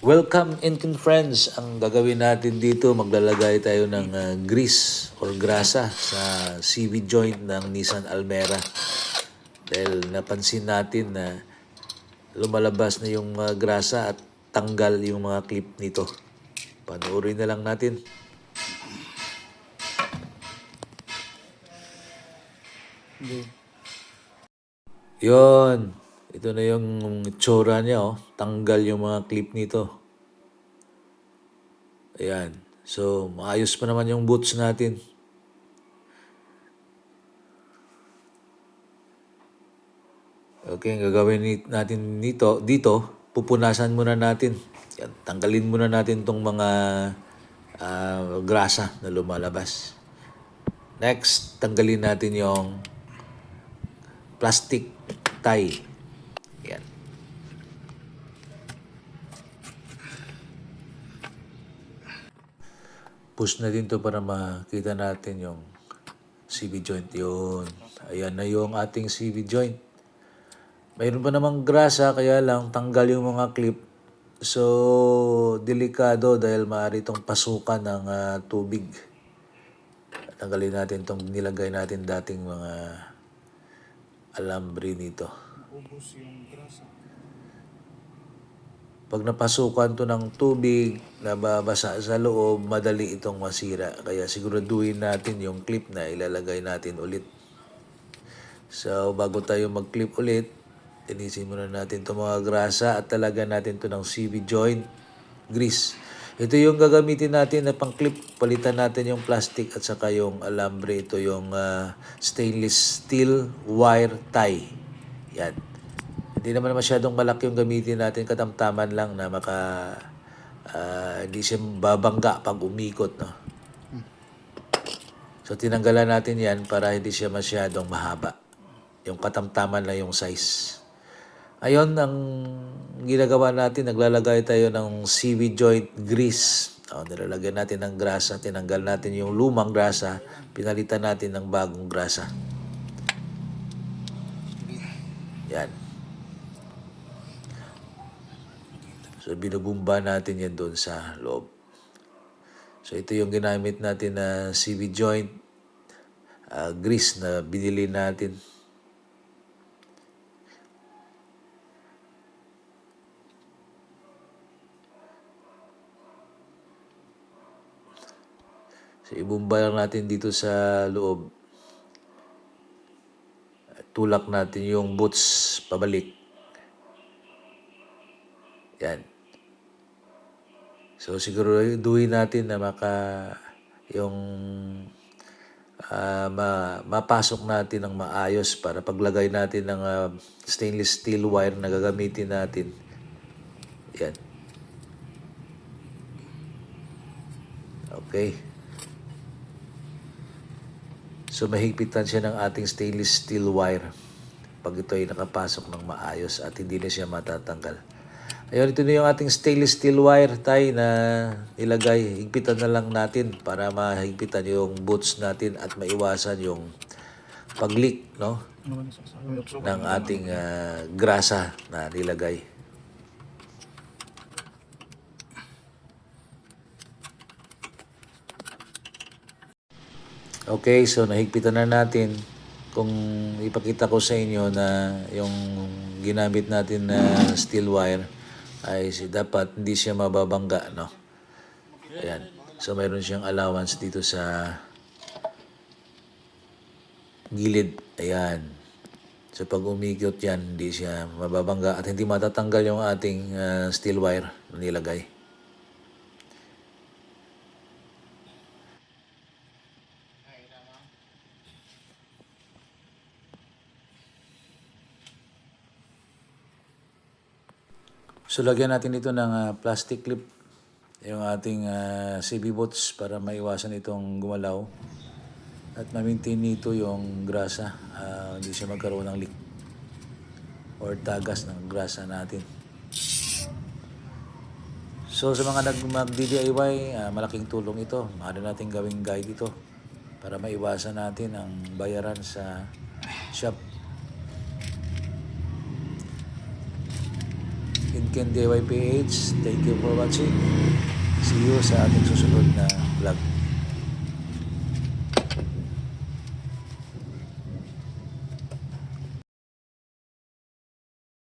Welcome Inking friends. Ang gagawin natin dito, maglalagay tayo ng grease or grasa sa CV joint ng Nissan Almera. Dahil napansin natin na lumalabas na yung grasa at tanggal yung mga clip nito. Panoorin na lang natin. Yon, ito na yung itsura niya, oh. Tanggal yung mga clip nito. Ayan. So, maayos pa naman yung boots natin. Okay, ang gagawin natin dito, pupunasan muna natin. Yan, tanggalin muna natin tong mga grasa na lumalabas. Next, tanggalin natin yung plastic tie. Yan. Push na din to para makita natin yung CV joint yun. Ayan na yung ating CV joint. Mayroon pa namang grasa, kaya lang tanggal yung mga clip. So, delikado dahil maaari itong pasukan ng tubig. Tanggalin natin itong nilagay natin dating mga alambre nito. Ubus yung grasa. Pag napasukan to ng tubig, nababasa sa loob, madali itong masira. Kaya siguraduhin natin yung clip na ilalagay natin ulit. So, bago tayo mag-clip ulit, tinisin muna natin itong mga grasa at talaga natin to ng CV joint grease. Ito yung gagamitin natin na pang-clip. Palitan natin yung plastic at saka yung alambre. Ito yung stainless steel wire tie. Yan. Hindi naman masyadong malaki yung gamitin natin. Katamtaman lang na hindi siya babangga pag umikot. No? So, tinanggalan natin yan para hindi siya masyadong mahaba. Yung katamtaman lang yung size. Ayon, ang ginagawa natin, naglalagay tayo ng CV joint grease. Nilalagyan natin ng grasa, tinanggal natin yung lumang grasa, pinalitan natin ng bagong grasa. Yan. So, binubumba natin yan doon sa loob. So, ito yung ginamit natin na CV joint grease na binili natin. So, ibumba lang natin dito sa loob. Tulak natin yung boots pabalik. Yan. So, siguraduhin natin na yung mapasok natin ng maayos para paglagay natin ng stainless steel wire na gagamitin natin. Yan. Okay. So, mahigpitan siya ng ating stainless steel wire pag ito ay nakapasok ng maayos at hindi na siya matatanggal. Ayun, ito na yung ating stainless steel wire tie na ilagay. Higpitan na lang natin para mahigpitan yung boots natin at maiwasan yung pag-leak, no? Ng ating grasa na nilagay. Okay, so nahigpitan na natin. Kung ipakita ko sa inyo na yung ginamit natin na steel wire ay dapat hindi siya mababangga, no? Ayan. So, mayroon siyang allowance dito sa gilid. Ayan. So, pag umikot yan, hindi siya mababangga at hindi matatanggal yung ating steel wire na nilagay. So, lagyan natin ito ng plastic clip, yung ating CV boots para maiwasan itong gumalaw at ma-maintain nito yung grasa, hindi siya magkaroon ng leak or tagas ng grasa natin. So, sa mga mag-DIY, malaking tulong ito. Maaari natin gawing guide ito para maiwasan natin ang bayaran sa shop. Kinken DYPH. Thank you for watching. See you sa ating susunod na vlog.